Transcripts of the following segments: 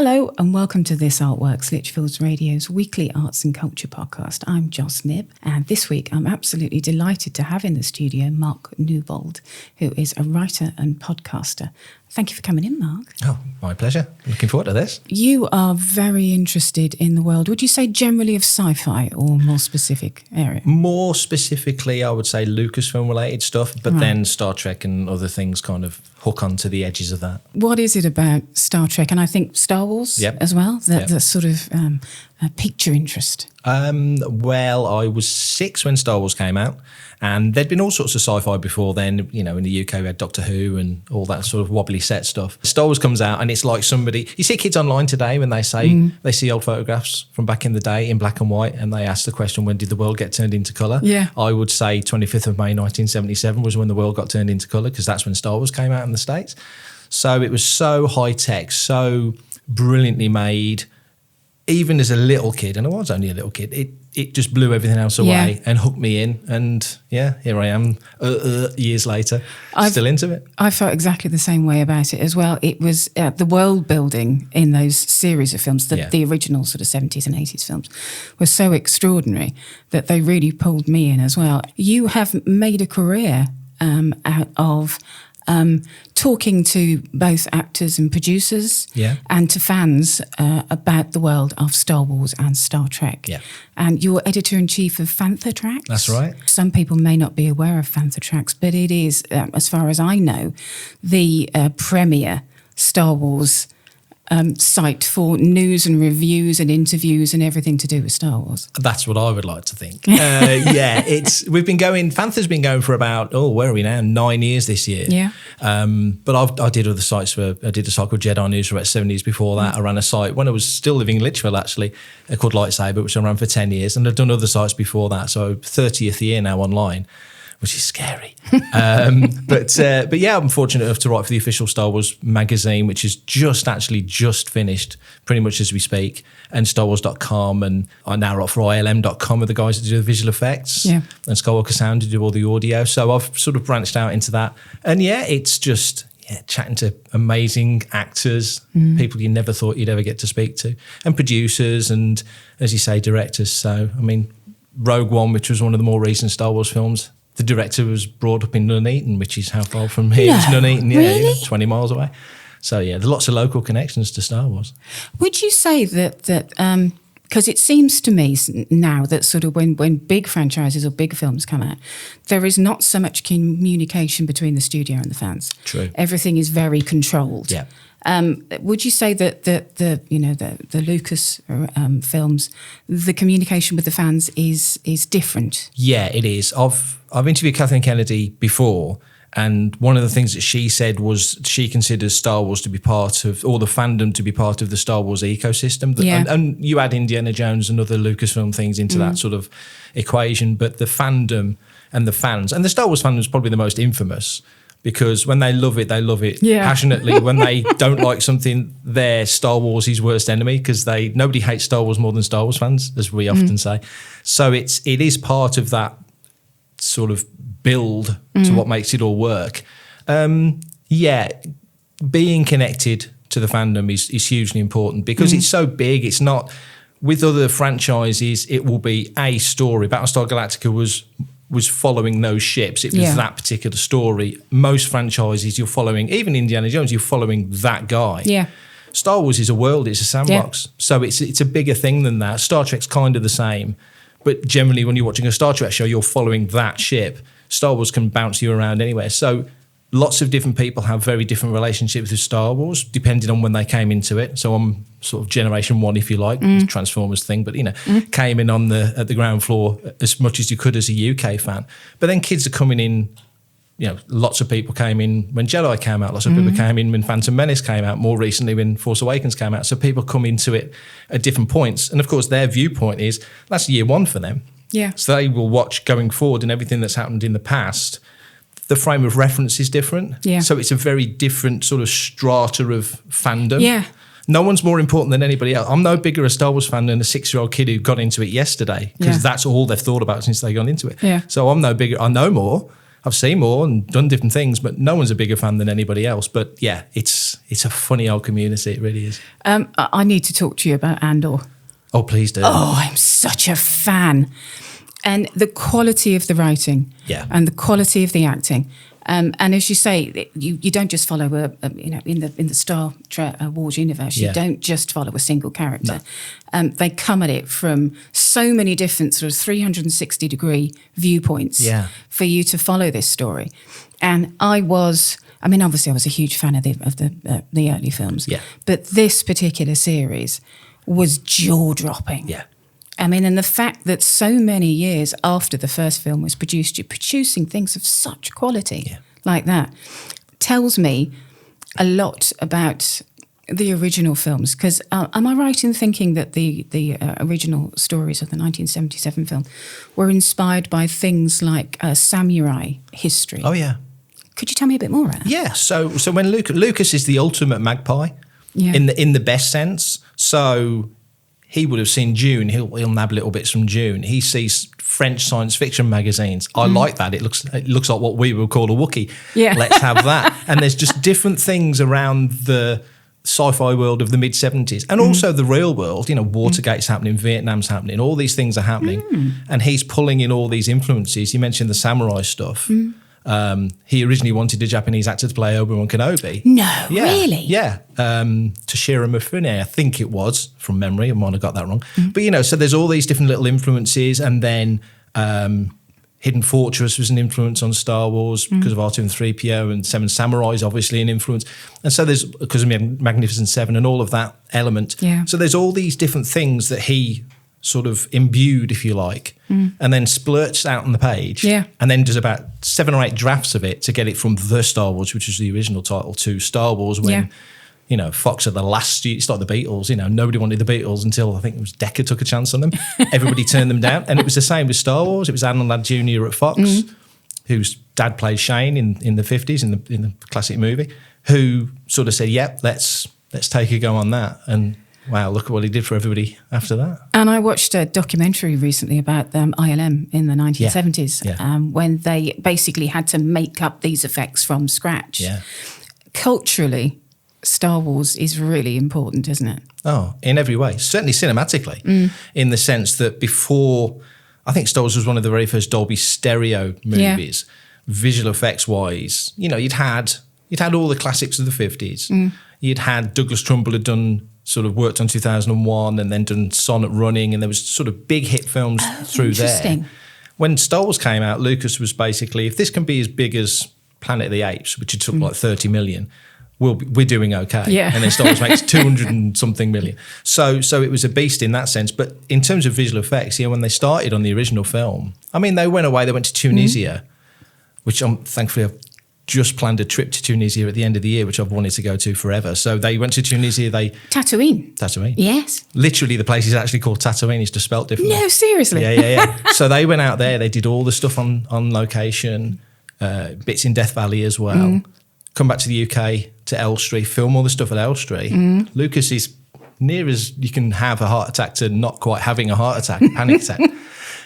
Hello and welcome to This Artworks, Lichfield's Radio's weekly arts and culture podcast. I'm Joss Knibb, and this week I'm absolutely delighted to have in the studio Mark Newbold, who is a writer and podcaster. Thank you for coming in, Mark. Oh, my pleasure. Looking forward to this. You are very interested in the world, would you say generally of sci-fi or more specific area? More specifically, I would say Lucasfilm related stuff, but then Star Trek and other things kind of hook onto the edges of that. What is it about Star Trek and I think Star Wars as well that sort of piqued your interest? Well, I was 6 when Star Wars came out, and there'd been all sorts of sci-fi before then. You know, in the UK we had Doctor Who and all that sort of wobbly set stuff. Star Wars comes out and it's like somebody, you see kids online today when they say they see old photographs from back in the day in black and white and they ask the question, when did the world get turned into colour? Yeah. I would say 25th of May 1977 was when the world got turned into colour, because that's when Star Wars came out in the States. So it was so high tech, so brilliantly made. Even as a little kid, and I was only a little kid, it just blew everything else away and hooked me in. And yeah, here I am years later, still into it. I felt exactly the same way about it as well. It was the world building in those series of films, the original sort of 70s and 80s films, was so extraordinary that they really pulled me in as well. You have made a career out of talking to both actors and producers and to fans about the world of Star Wars and Star Trek. Yeah. And you're editor-in-chief of Fantha Tracks. That's right. Some people may not be aware of Fantha Tracks, but it is, as far as I know, the premier Star Wars site for news and reviews and interviews and everything to do with Star Wars. That's what I would like to think. Fantha's been going for about, where are we now? 9 years this year. Yeah. But I did other sites I did a site called Jedi News for about 7 years before that. I ran a site when I was still living in Lichfield, actually, called Lightsaber, which I ran for 10 years. And I've done other sites before that. So 30th year now online, which is scary. But yeah, I'm fortunate enough to write for the official Star Wars magazine, which is just finished pretty much as we speak, and StarWars.com, and I now write for ILM.com with the guys that do the visual effects, and Skywalker Sound to do all the audio. So I've sort of branched out into that. And yeah, it's just chatting to amazing actors, people you never thought you'd ever get to speak to, and producers and, as you say, directors. So, I mean, Rogue One, which was one of the more recent Star Wars films, the director was brought up in Nuneaton, which is how far from here is Nuneaton? Really? 20 miles away. So yeah, there's lots of local connections to Star Wars. Would you say that because it seems to me now that sort of when big franchises or big films come out, there is not so much communication between the studio and the fans. True. Everything is very controlled. Yeah. Would you say that the Lucas films, the communication with the fans is different? Yeah, it is. I've interviewed Kathleen Kennedy before, and one of the things that she said was she considers Star Wars to be part of, or the fandom to be part of the Star Wars ecosystem. And you add Indiana Jones and other Lucasfilm things into that sort of equation, but the fandom and the fans, and the Star Wars fandom is probably the most infamous, because when they love it passionately. When they don't like something, they're Star Wars' worst enemy, because nobody hates Star Wars more than Star Wars fans, as we often say. So it is part of that sort of build to what makes it all work. Being connected to the fandom is hugely important, because it's so big. It's not, with other franchises, it will be a story. Battlestar Galactica was following those ships. It was that particular story. Most franchises you're following, even Indiana Jones, you're following that guy. Yeah. Star Wars is a world, it's a sandbox. So it's a bigger thing than that. Star Trek's kind of the same. But generally when you're watching a Star Trek show, you're following that ship. Star Wars can bounce you around anywhere. So lots of different people have very different relationships with Star Wars, depending on when they came into it. So I'm sort of generation one, if you like, Transformers thing, but came in at the ground floor as much as you could as a UK fan. But then kids are coming in, lots of people came in when Jedi came out, lots of people came in when Phantom Menace came out, more recently when Force Awakens came out. So people come into it at different points. And of course their viewpoint is, that's year one for them. Yeah. So they will watch going forward and everything that's happened in the past. The frame of reference is different. Yeah. So it's a very different sort of strata of fandom. Yeah. No one's more important than anybody else. I'm no bigger a Star Wars fan than a 6-year-old kid who got into it yesterday, because that's all they've thought about since they got into it. Yeah. So I'm no bigger. I know more, I've seen more and done different things, but no one's a bigger fan than anybody else. But yeah, it's a funny old community. It really is. I need to talk to you about Andor. Oh, please do. Oh, I'm such a fan. And the quality of the writing, Yeah. and the quality of the acting. And as you say, you don't just follow in the Star Trek Wars universe. You don't just follow a single character. No. They come at it from so many different sort of 360-degree viewpoints for you to follow this story. And obviously I was a huge fan of the early films. Yeah. But this particular series was jaw-dropping. Yeah. And the fact that so many years after the first film was produced, you're producing things of such quality like that, tells me a lot about the original films. Because am I right in thinking that the original stories of the 1977 film were inspired by things like samurai history? Oh, yeah. Could you tell me a bit more about that? Yeah, so when Lucas is the ultimate magpie in the best sense. So he would have seen Dune. He'll nab little bits from Dune. He sees French science fiction magazines. I like that. It looks like what we would call a Wookiee. Yeah. Let's have that. And there's just different things around the sci-fi world of the mid-70s and also the real world. Watergate's happening, Vietnam's happening, all these things are happening. And he's pulling in all these influences. You mentioned the samurai stuff. He originally wanted a Japanese actor to play Obi-Wan Kenobi. No, really? Yeah. Toshiro Mifune, I think it was, from memory. I might have got that wrong. But, so there's all these different little influences. And then Hidden Fortress was an influence on Star Wars because of R2 and 3PO, and Seven Samurai is obviously an influence. And so there's, because of Magnificent Seven and all of that element. Yeah. So there's all these different things that he sort of imbued, if you like, and then splurts out on the page, and then does about 7 or 8 drafts of it to get it from the Star Wars, which is the original title, to Star Wars when, Fox are the last, it's like the Beatles, nobody wanted the Beatles until I think it was Decca took a chance on them. Everybody turned them down. And it was the same with Star Wars. It was Alan Ladd Jr. at Fox, whose dad played Shane in the 50s in the classic movie, who sort of said, yep, let's take a go on that. And wow, look at what he did for everybody after that. And I watched a documentary recently about ILM in the 1970s when they basically had to make up these effects from scratch. Yeah. Culturally, Star Wars is really important, isn't it? Oh, in every way. Certainly cinematically, in the sense that before, I think Star Wars was one of the very first Dolby stereo movies, visual effects wise. You'd had all the classics of the 50s. You'd had Douglas Trumbull had done sort of worked on 2001 and then done Sonic Running, and there was sort of big hit films through there. When Star Wars came out, Lucas was basically, if this can be as big as Planet of the Apes, which it took like 30 million, we're doing okay. Yeah. And then Star Wars makes 200 and something million. So it was a beast in that sense. But in terms of visual effects, when they started on the original film, they went away, they went to Tunisia, which thankfully I've just planned a trip to Tunisia at the end of the year, which I've wanted to go to forever. So they went to Tunisia. Tatooine. Yes. Literally, the place is actually called Tatooine. It's just spelt differently. No, seriously. Yeah. So they went out there. They did all the stuff on location, bits in Death Valley as well. Come back to the UK, to Elstree, film all the stuff at Elstree. Lucas is near as you can have a heart attack to not quite having a heart attack, panic attack.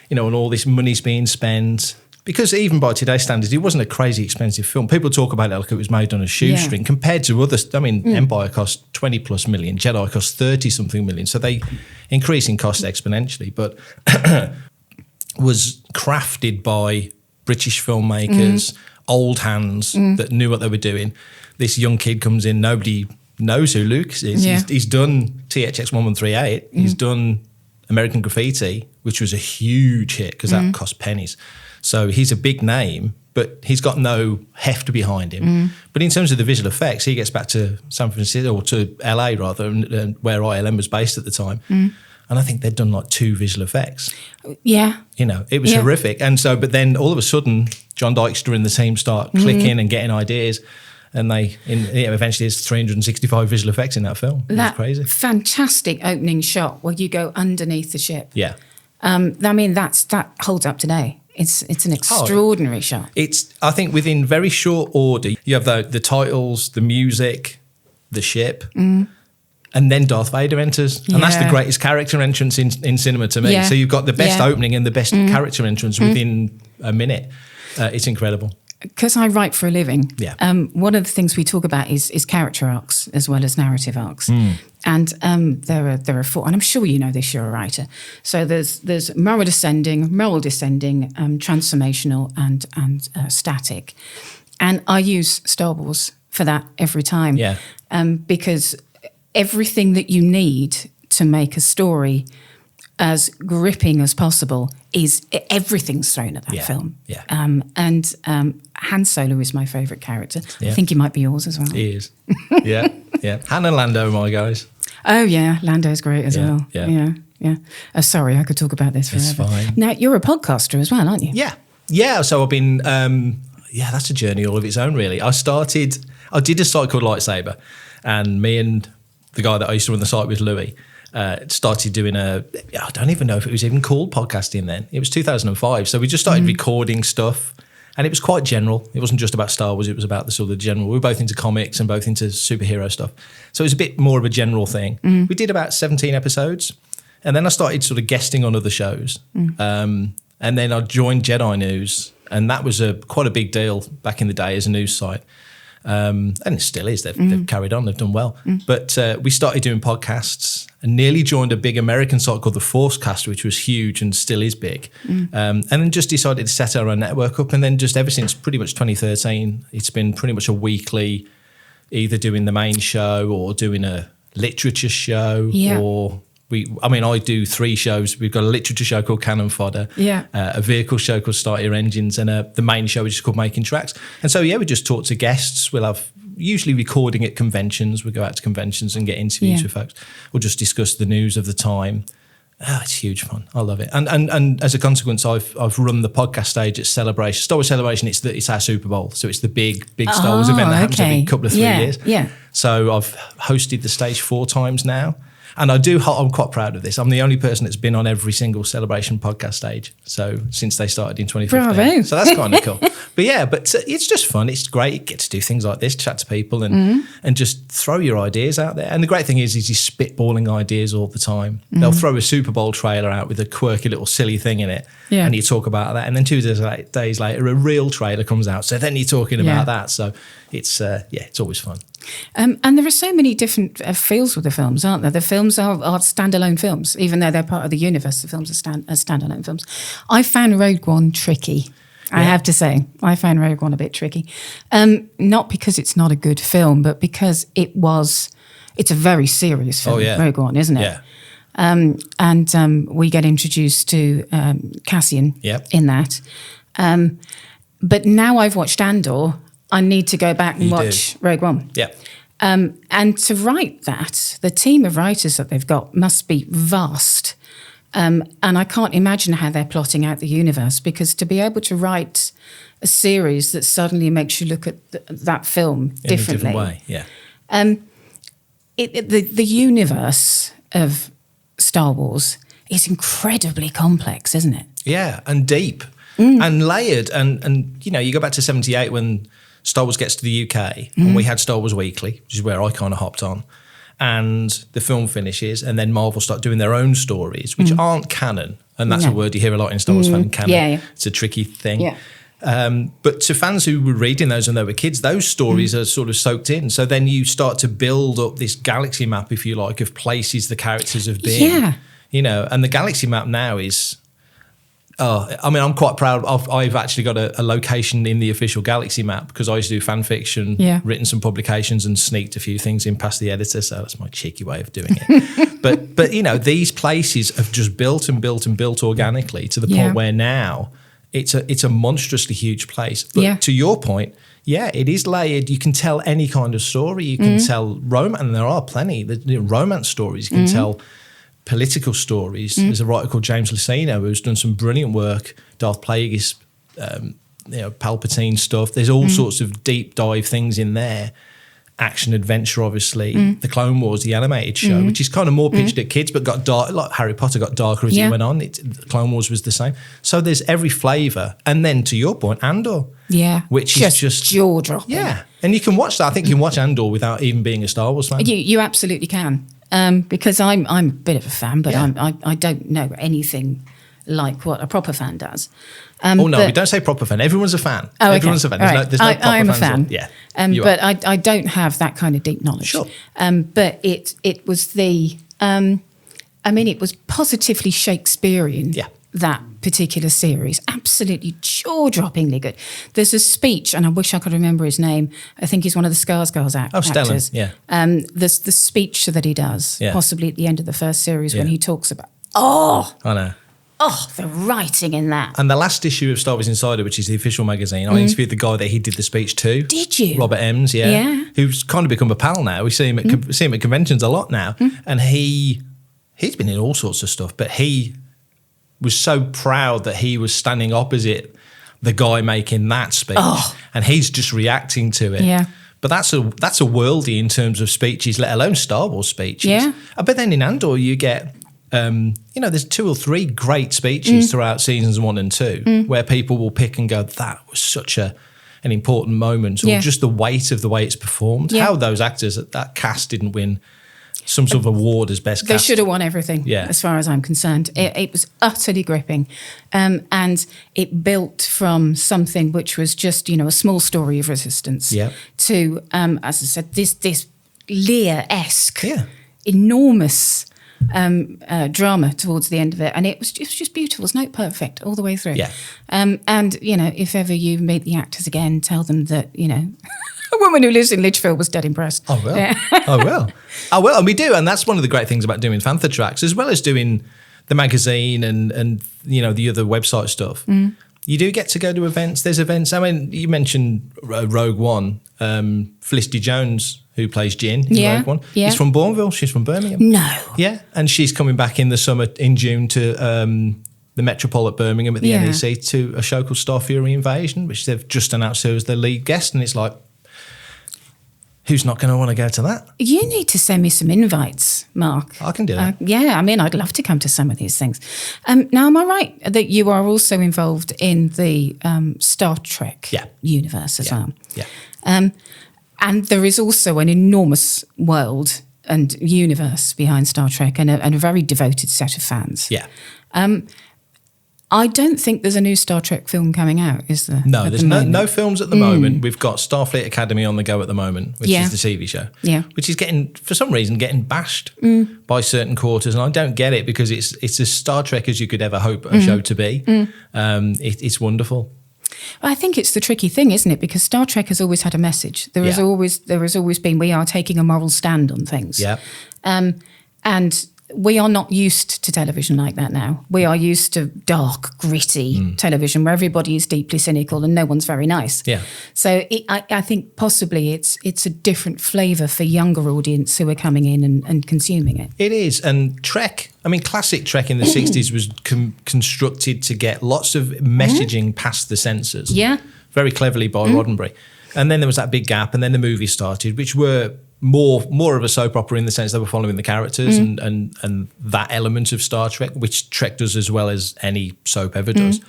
And all this money's being spent. Because even by today's standards, it wasn't a crazy expensive film. People talk about it like it was made on a shoestring compared to others. Empire cost 20 plus million, Jedi cost 30 something million. So they increase in cost exponentially, but was crafted by British filmmakers, old hands that knew what they were doing. This young kid comes in, nobody knows who Lucas is. Yeah. He's done THX 1138, he's done American Graffiti, which was a huge hit because that cost pennies. So he's a big name, but he's got no heft behind him. But in terms of the visual effects, he gets back to San Francisco, or to LA rather, where ILM was based at the time. And I think they'd done like 2 visual effects. Yeah. It was horrific. And so, but then all of a sudden, John Dykstra and the team start clicking and getting ideas. And eventually there's 365 visual effects in that film. That's crazy. Fantastic opening shot where you go underneath the ship. Yeah. That holds up today. It's an extraordinary shot. I think within very short order, you have the titles, the music, the ship, and then Darth Vader enters. And that's the greatest character entrance in cinema to me. Yeah. So you've got the best opening and the best character entrance within a minute. It's incredible. because I write for a living, Yeah. one of the things we talk about is character arcs as well as narrative arcs. And there are 4, and I'm sure you know this, you're a writer. So there's moral descending, transformational, and static. And I use Star Wars for that every time. Yeah. Because everything that you need to make a story as gripping as possible is everything's thrown at that film. Yeah. And Han Solo is my favourite character. Yeah. I think he might be yours as well. He is. Yeah. Yeah. Han and Lando, my guys. Oh yeah, Lando's great as well. Yeah. Sorry, I could talk about this forever. It's fine. Now you're a podcaster as well, aren't you? Yeah. So I've been. That's a journey all of its own, really. I did a site called Lightsaber, and me and the guy that I used to run the site with, Louis, started doing I don't even know if it was even called podcasting then. It was 2005. So we just started recording stuff, and it was quite general. It wasn't just about Star Wars. It was about the sort of general. We were both into comics and both into superhero stuff. So it was a bit more of a general thing. We did about 17 episodes, and then I started sort of guesting on other shows. And then I joined Jedi News, and that was quite a big deal back in the day as a news site. And it still is. They've carried on. They've done well. But we started doing podcasts and nearly joined a big American site called the Forcecast, which was huge and still is big. And then just decided to set our own network up. And then just ever since pretty much 2013, it's been pretty much a weekly, either doing the main show or doing a literature show or... I do 3 shows. We've got a literature show called Cannon Fodder, a vehicle show called Start Your Engines, and the main show which is called Making Tracks. And so, we just talk to guests. We'll have usually recording at conventions. We go out to conventions and get interviews with folks. We'll just discuss the news of the time. It's huge fun. I love it. And as a consequence, I've run the podcast stage at Celebration. Star Wars Celebration, it's our Super Bowl. So it's the big Star Wars event that happens every couple of 3 years. Yeah. So I've hosted the stage 4 times now. And I'm quite proud of this. I'm the only person that's been on every single Celebration podcast stage. So since they started in 2015. Bravo. So that's kind of cool. But it's just fun. It's great. You get to do things like this, chat to people and just throw your ideas out there. And the great thing is you're spitballing ideas all the time. They'll throw a Super Bowl trailer out with a quirky little silly thing in it. Yeah. And you talk about that. And then 2 days later, a real trailer comes out. So then you're talking about that. So it's always fun. And there are so many different feels with the films, aren't there? The films are standalone films, even though they're part of the universe. The films are standalone films. I found Rogue One tricky. I have to say, I found Rogue One a bit tricky. Not because it's not a good film, but because it's a very serious film, Rogue One, isn't it? Yeah. We get introduced to Cassian in that. But now I've watched Andor, I need to go back and watch Rogue One. Yeah. And to write that, the team of writers that they've got must be vast. And I can't imagine how they're plotting out the universe, because to be able to write a series that suddenly makes you look at that film differently. In a different way, the universe of Star Wars is incredibly complex, isn't it? Yeah, and deep and layered. And you go back to 78 when Star Wars gets to the UK and we had Star Wars Weekly, which is where I kind of hopped on. And the film finishes, and then Marvel start doing their own stories, which aren't canon. And that's a word you hear a lot in Star Wars fan canon. Yeah. It's a tricky thing. Yeah. But to fans who were reading those when they were kids, those stories are sort of soaked in. So then you start to build up this galaxy map, if you like, of places the characters have been. Yeah. And the galaxy map now is... I'm quite proud. I've actually got a location in the official Galaxy map, because I used to do fan fiction, written some publications and sneaked a few things in past the editor. So that's my cheeky way of doing it. but these places have just built and built and built organically to the point where now it's a monstrously huge place. But to your point, it is layered. You can tell any kind of story. You can tell romance, and there are plenty. Romance stories. You can tell political stories. There's a writer called James Luceno who's done some brilliant work. Darth Plagueis, Palpatine stuff. There's all sorts of deep dive things in there. Action adventure, obviously. The Clone Wars, the animated show, which is kind of more pitched at kids, but got dark. Like Harry Potter got darker as it went on. Clone Wars was the same. So there's every flavour. And then to your point, Andor. Yeah. Which is just jaw dropping. Yeah. And you can watch that. I think you can watch Andor without even being a Star Wars fan. You absolutely can. Because I'm a bit of a fan, but I don't know anything like what a proper fan does. We don't say proper fan. Everyone's a fan. Oh, okay. Everyone's a fan. Right. There's no proper I am a fans. fan. Yeah. But I don't have that kind of deep knowledge. Sure. But it was it was positively Shakespearean. Yeah. That particular series, absolutely jaw-droppingly good. There's a speech, and I wish I could remember his name. I think he's one of the Skarsgård's actors. Stellan, yeah. There's the speech that he does, possibly at the end of the first series, when he talks about, I know. the writing in that. And the last issue of Star Wars Insider, which is the official magazine, I interviewed the guy that he did the speech to. Did you? Robert Ems, Yeah. who's kind of become a pal now. We see him at conventions a lot now, and he's been in all sorts of stuff, but he was so proud that he was standing opposite the guy making that speech, and he's just reacting to it. Yeah. But that's a worldie in terms of speeches, let alone Star Wars speeches. Yeah. But then in Andor, you get, there's 2 or 3 great speeches throughout seasons 1 and 2 where people will pick and go, that was such an important moment, or just the weight of the way it's performed. Yeah. How those actors, that cast didn't win some sort of award as best cast. They should have won everything, as far as I'm concerned. It was utterly gripping. And it built from something which was just, a small story of resistance to, as I said, this Lear-esque, enormous drama towards the end of it. And it was just beautiful. It's not perfect all the way through. Yeah. And, if ever you meet the actors again, tell them that, a woman who lives in Lichfield was dead impressed. I will. Yeah. I will. And we do. And that's one of the great things about doing Fantha Tracks, as well as doing the magazine and the other website stuff. You do get to go to events. There's events. I mean, you mentioned Rogue One. Felicity Jones, who plays Jyn in Rogue One. Yeah. She's from Bourneville. She's from Birmingham. No. Yeah. And she's coming back in the summer, in June, to the Metropole at Birmingham at the NEC to a show called Star Fury Invasion, which they've just announced her as their lead guest. And it's like, who's not going to want to go to that? You need to send me some invites, Mark. I can do that. I'd love to come to some of these things. Now, am I right that you are also involved in the Star Trek universe as well? Yeah. And there is also an enormous world and universe behind Star Trek and a very devoted set of fans. Yeah. I don't think there's a new Star Trek film coming out, is there? No, there's no films at the moment. We've got Starfleet Academy on the go at the moment, which is the TV show, which is for some reason, getting bashed by certain quarters. And I don't get it, because it's as Star Trek as you could ever hope a show to be. It's wonderful. Well, I think it's the tricky thing, isn't it? Because Star Trek has always had a message. There has always been, we are taking a moral stand on things. Yeah. And we are not used to television like that now. We are used to dark, gritty television where everybody is deeply cynical and no one's very nice. Yeah. So I think possibly it's a different flavour for younger audience who are coming in and consuming it. It is. And Trek, classic Trek in the 60s was constructed to get lots of messaging past the censors. Yeah. Very cleverly by Roddenberry. And then there was that big gap, and then the movies started, which were more of a soap opera in the sense they were following the characters and that element of Star Trek, which Trek does as well as any soap ever does.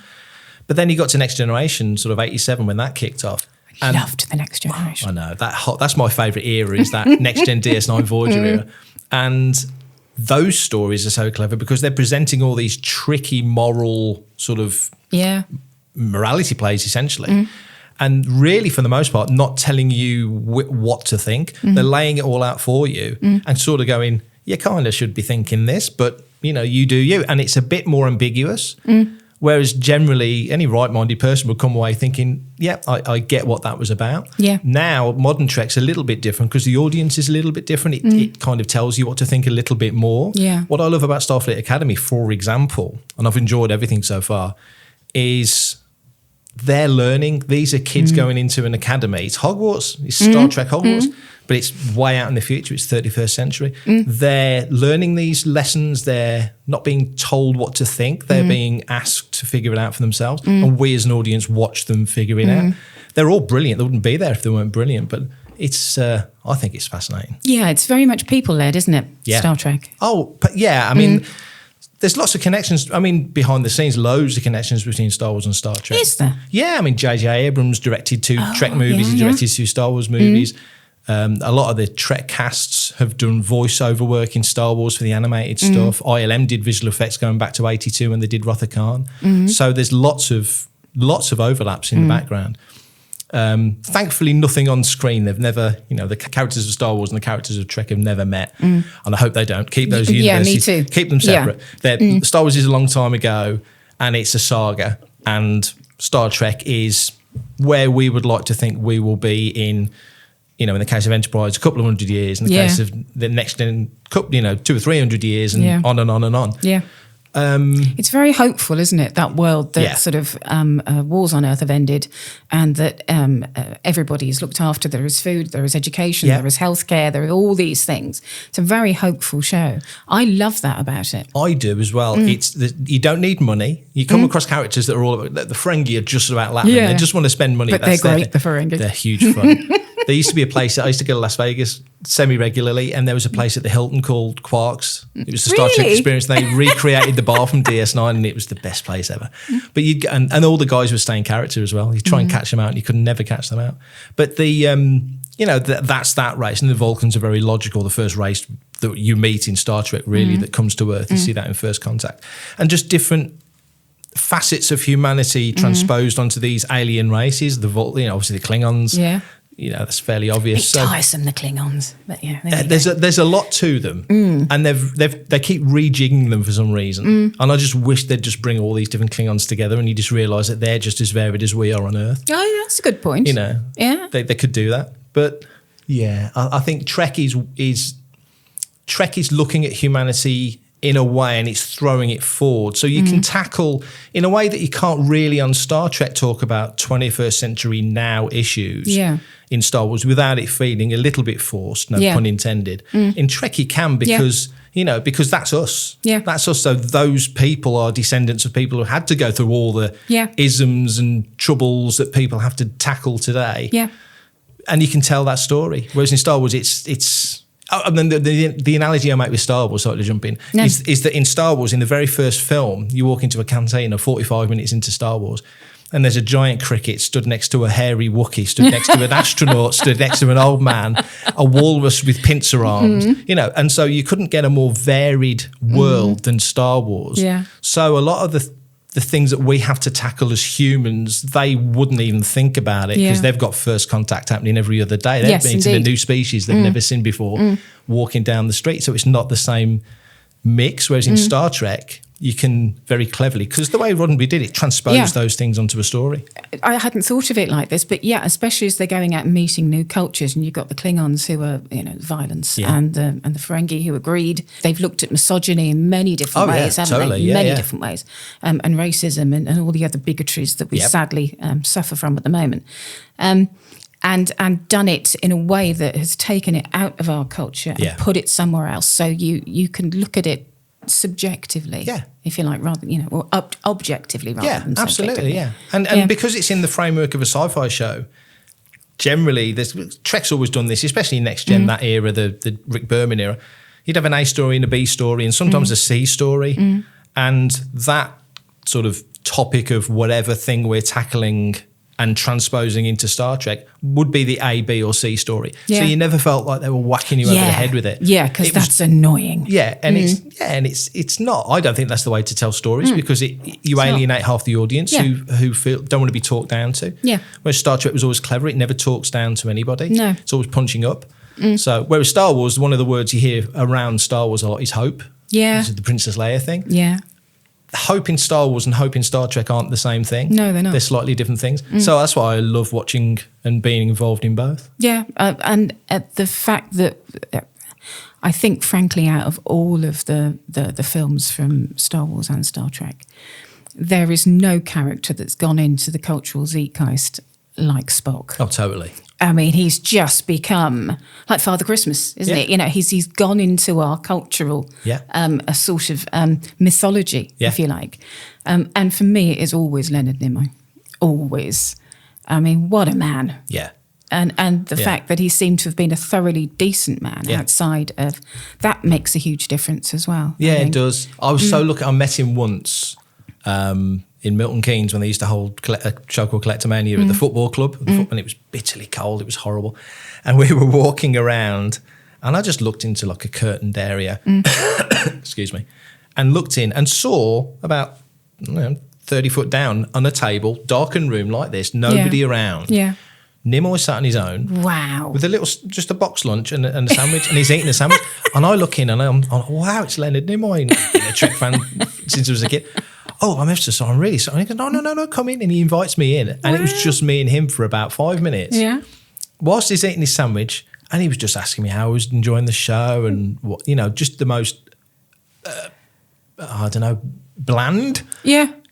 But then you got to Next Generation, sort of 87 when that kicked off. I loved the Next Generation. I know, that's my favourite era, is that Next Gen DS9 Voyager era. And those stories are so clever because they're presenting all these tricky moral sort of morality plays, essentially. And really, for the most part, not telling you what to think. They're laying it all out for you and sort of going, you kind of should be thinking this, but, you do you. And it's a bit more ambiguous. Whereas generally, any right-minded person would come away thinking, I get what that was about. Yeah. Now, modern Trek's a little bit different because the audience is a little bit different. It kind of tells you what to think a little bit more. Yeah. What I love about Starfleet Academy, for example, and I've enjoyed everything so far, is they're learning. These are kids going into an academy. It's Hogwarts. It's Star Trek Hogwarts, but it's way out in the future. It's 31st century. They're learning these lessons. They're not being told what to think. They're being asked to figure it out for themselves. And we as an audience watch them figure it out. They're all brilliant. They wouldn't be there if they weren't brilliant, but it's I think it's fascinating. Yeah, it's very much people-led, isn't it? Yeah. Star Trek. Oh, but yeah, I mean, there's lots of connections. I mean, behind the scenes, loads of connections between Star Wars and Star Trek. Is there? Yeah, I mean, J.J. Abrams directed 2 Trek movies. He directed 2 Star Wars movies. A lot of the Trek casts have done voiceover work in Star Wars for the animated stuff. ILM did visual effects going back to 82 when they did Wrath of Khan. So there's lots of overlaps in the background. Thankfully, nothing on screen. They've never, the characters of Star Wars and the characters of Trek have never met, and I hope they don't. Keep those universes, me too. Keep them separate. Star Wars is a long time ago, and it's a saga, and Star Trek is where we would like to think we will be in the case of Enterprise, a couple of 100 years. In the case of the next, 200 or 300 years, and on and on and on. Yeah. It's very hopeful, isn't it? That world that sort of wars on Earth have ended, and that everybody is looked after. There is food, there is education, there is healthcare, there are all these things. It's a very hopeful show. I love that about it. I do as well. You don't need money. You come across characters that are all about, the Ferengi are just about Latin. They just want to spend money. But they're great, the Ferengi. They're huge fun. There used to be a place, I used to go to Las Vegas semi-regularly, and there was a place at the Hilton called Quarks. It was the Star Trek experience. They recreated the bar from DS9, and it was the best place ever. But and all the guys were staying character as well. You try and catch them out, and you could never catch them out. But that's that race, and the Vulcans are very logical. The first race that you meet in Star Trek, really, that comes to Earth. You see that in First Contact. And just different facets of humanity transposed onto these alien races. Obviously the Klingons. Yeah. That's fairly obvious. It's tiresome, the Klingons, but there's a lot to them, and they keep rejigging them for some reason. And I just wish they'd just bring all these different Klingons together, and you just realise that they're just as varied as we are on Earth. Oh, that's a good point. They could do that, but I think Trek is looking at humanity in a way, and it's throwing it forward. So you can tackle, in a way that you can't really on Star Trek talk about 21st century now issues in Star Wars without it feeling a little bit forced, no pun intended. In Trek you can because that's us. Yeah. That's us. So those people are descendants of people who had to go through all the isms and troubles that people have to tackle today. Yeah. And you can tell that story. Whereas in Star Wars it's and then the analogy I make with Star Wars, sorry to jump in, is that in Star Wars, in the very first film, you walk into a cantina 45 minutes into Star Wars, and there's a giant cricket stood next to a hairy Wookiee, stood next to an astronaut, stood next to an old man, a walrus with pincer arms, and so you couldn't get a more varied world than Star Wars. Yeah. So a lot of the things that we have to tackle as humans, they wouldn't even think about it because they've got first contact happening every other day. They're meeting a new species they've never seen before walking down the street. So it's not the same mix. Whereas in Star Trek, you can very cleverly, because the way Roddenberry did it, transpose those things onto a story. I hadn't thought of it like this, but especially as they're going out and meeting new cultures, and you've got the Klingons who are, violence, and the Ferengi who are greed. They've looked at misogyny in many different ways, haven't they? Many different ways, and racism and all the other bigotries that we sadly suffer from at the moment. And done it in a way that has taken it out of our culture and put it somewhere else. So you can look at it subjectively, if you like, rather or objectively rather than absolutely, and because it's in the framework of a sci-fi show, generally Trek's always done this, especially in Next Gen, that era, the Rick Berman era. You'd have an A story and a B story, and sometimes a C story, and that sort of topic of whatever thing we're tackling and transposing into Star Trek would be the A, B or C story. So you never felt like they were whacking you over the head with it. Yeah, because that's annoying. Yeah, and it's not. I don't think that's the way to tell stories because you alienate half the audience who don't want to be talked down to. Yeah. Whereas Star Trek was always clever. It never talks down to anybody. No. It's always punching up. So whereas Star Wars, one of the words you hear around Star Wars a lot is hope. Yeah. This is the Princess Leia thing. Yeah. Hope in Star Wars and hope in Star Trek aren't the same thing. No, they're not. They're slightly different things. So that's why I love watching and being involved in both. Yeah, and the fact that I think, frankly, out of all of the films from Star Wars and Star Trek, there is no character that's gone into the cultural zeitgeist like Spock. Oh, totally. I mean, he's just become like Father Christmas, isn't it? He's gone into our cultural, a sort of mythology, if you like. And for me, it is always Leonard Nimoy. Always. I mean, what a man. Yeah. And the fact that he seemed to have been a thoroughly decent man outside of, that makes a huge difference as well. Yeah, it does. I was so lucky. I met him once. in Milton Keynes when they used to hold a show called Collectomania at the football club, and it was bitterly cold. It was horrible. And we were walking around, and I just looked into like a curtained area, excuse me, and looked in and saw about 30 foot down on a table, darkened room like this, nobody around. Yeah. Nimoy sat on his own. Wow. With just a box lunch and a sandwich, and he's eating a sandwich. And I look in and I'm wow, it's Leonard Nimoy, a Trek fan since I was a kid. Oh, I'm so sorry, I'm really sorry. And he goes, no, come in. And he invites me in. And it was just me and him for about 5 minutes. Yeah. Whilst he's eating his sandwich, and he was just asking me how I was enjoying the show and what, just the most, bland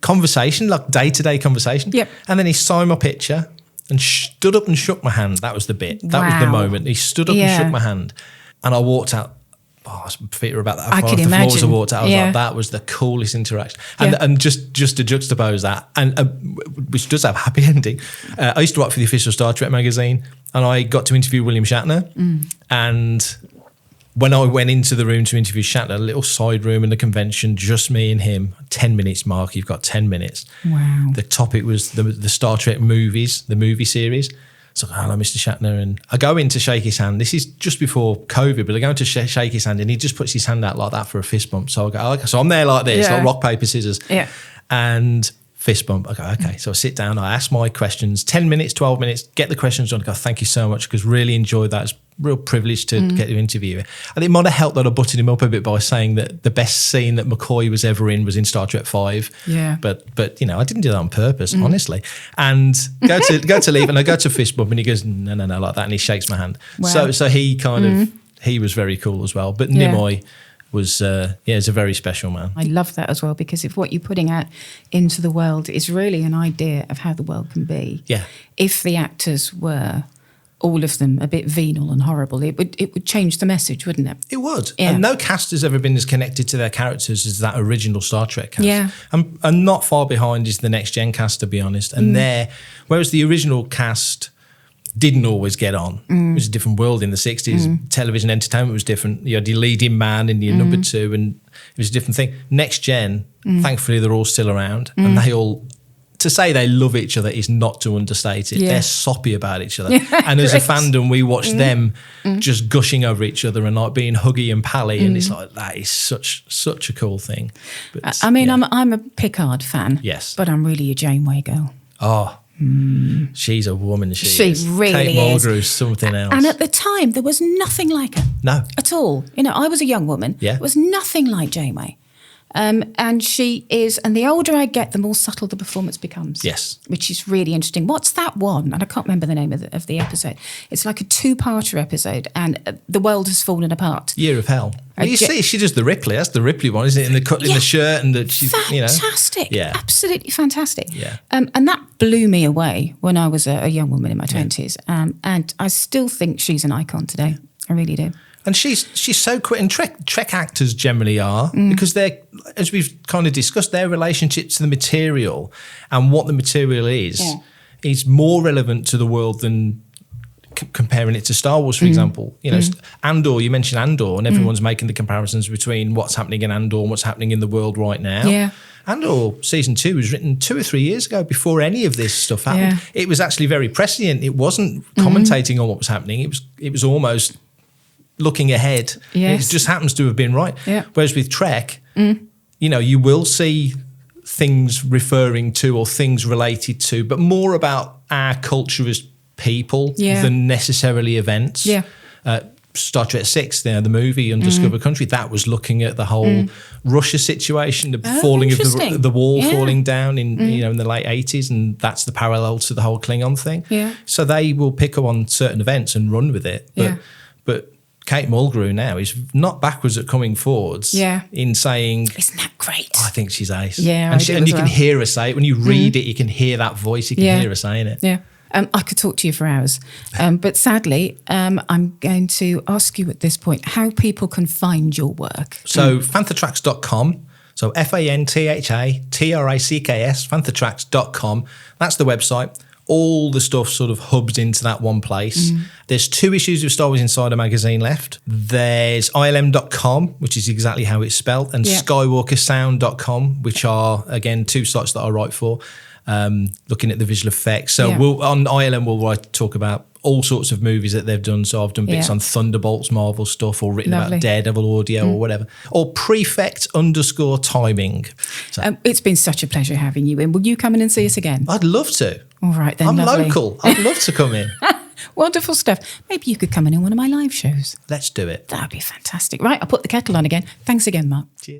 conversation, like day-to-day conversation. Yep. And then he signed my picture and stood up and shook my hand. That was the bit. That was the moment. He stood up and shook my hand. And I walked out. My feet were about that far off the floor as I walked out. I was like, that was the coolest interaction. And just to juxtapose that, and which does have a happy ending, I used to write for the official Star Trek magazine, and I got to interview William Shatner. And when I went into the room to interview Shatner, a little side room in the convention, just me and him, 10 minutes, Mark, you've got 10 minutes. Wow. The topic was the Star Trek movies, the movie series. So, hello, Mr. Shatner. And I go in to shake his hand. This is just before COVID, but I go in to shake his hand and he just puts his hand out like that for a fist bump. So I go, okay. So I'm there like this, like rock, paper, scissors. Yeah. And fist bump. I go, okay. So I sit down, I ask my questions, 10 minutes, 12 minutes, get the questions done. I go, thank you so much, because really enjoyed that. It's a real privilege to get to interview you. And it might have helped that I butted him up a bit by saying that the best scene that McCoy was ever in was in Star Trek 5. Yeah. But I didn't do that on purpose, honestly. And go to leave, and I go to fist bump, and he goes, no, like that, and he shakes my hand. Wow. So he kind of, he was very cool as well. But Nimoy was is a very special man. I love that as well, because if what you're putting out into the world is really an idea of how the world can be, if the actors were, all of them, a bit venal and horrible, it would change the message, wouldn't it? It would. And no cast has ever been as connected to their characters as that original Star Trek cast. Yeah. And not far behind is the Next Gen cast, to be honest. And whereas the original cast didn't always get on. It was a different world in the 60s. Television entertainment was different. You had your leading man and your number two, and it was a different thing. Next Gen, thankfully, they're all still around, and they all, to say they love each other is not to understate it. They're soppy about each other. And as a fandom, we watch them just gushing over each other and like being huggy and pally, and it's like, that is such a cool thing. But, I'm a Picard fan. Yes. But I'm really a Janeway girl. Oh, she's a woman. She really Kate Mulgrew's something else. And at the time, there was nothing like her. No. At all. I was a young woman. Yeah. There was nothing like Janeway. And she is, and the older I get, the more subtle the performance becomes. Yes. Which is really interesting. What's that one? And I can't remember the name of the episode. It's like a two-parter episode, and the world has fallen apart. Year of Hell. Well, you see, she does the Ripley. That's the Ripley one, isn't it? In the cut, in the shirt, and she's fantastic. Yeah, absolutely fantastic. Yeah. And that blew me away when I was a young woman in my 20s. And I still think she's an icon today. I really do. And she's so quick, and Trek actors generally are, because they're, as we've kind of discussed, their relationship to the material and what the material is more relevant to the world than comparing it to Star Wars, for example. Andor, you mentioned Andor, and everyone's making the comparisons between what's happening in Andor and what's happening in the world right now. Yeah. Andor season 2 was written 2 or 3 years ago, before any of this stuff happened. Yeah. It was actually very prescient. It wasn't commentating on what was happening. It was almost looking ahead. Yes. It just happens to have been right. Yeah. Whereas with Trek, you will see things referring to or things related to, but more about our culture as people than necessarily events. Yeah. Star Trek 6, the movie Undiscovered Country, that was looking at the whole Russia situation, the falling of the wall falling down in in the late 80s, and that's the parallel to the whole Klingon thing. Yeah. So they will pick up on certain events and run with it. But Kate Mulgrew now is not backwards at coming forwards in saying, isn't that great? I think she's ace. Yeah, and you can hear her say it. When you read it, you can hear that voice. You can hear her saying it. Yeah. I could talk to you for hours. But sadly, I'm going to ask you at this point how people can find your work. So fanthatracks.com. So FANTHATRACKS, fanthatracks.com. That's the website. all the stuff sort of hubs into that one place. There's 2 issues of Star Wars Insider magazine left. There's ilm.com, which is exactly how it's spelled, and skywalkersound.com, which are, again, 2 sites that I write for, looking at the visual effects. So on ILM, we'll talk about all sorts of movies that they've done. So I've done bits on Thunderbolts, Marvel stuff, or written about Daredevil audio or whatever, or prefect_timing. So, it's been such a pleasure having you in. Will you come in and see us again? I'd love to. All right, then. I'm lovely. local. I'd love to come in. Wonderful stuff. Maybe you could come in one of my live shows. Let's do it. That'd be fantastic. Right, I'll put the kettle on again. Thanks again, Mark. Cheers.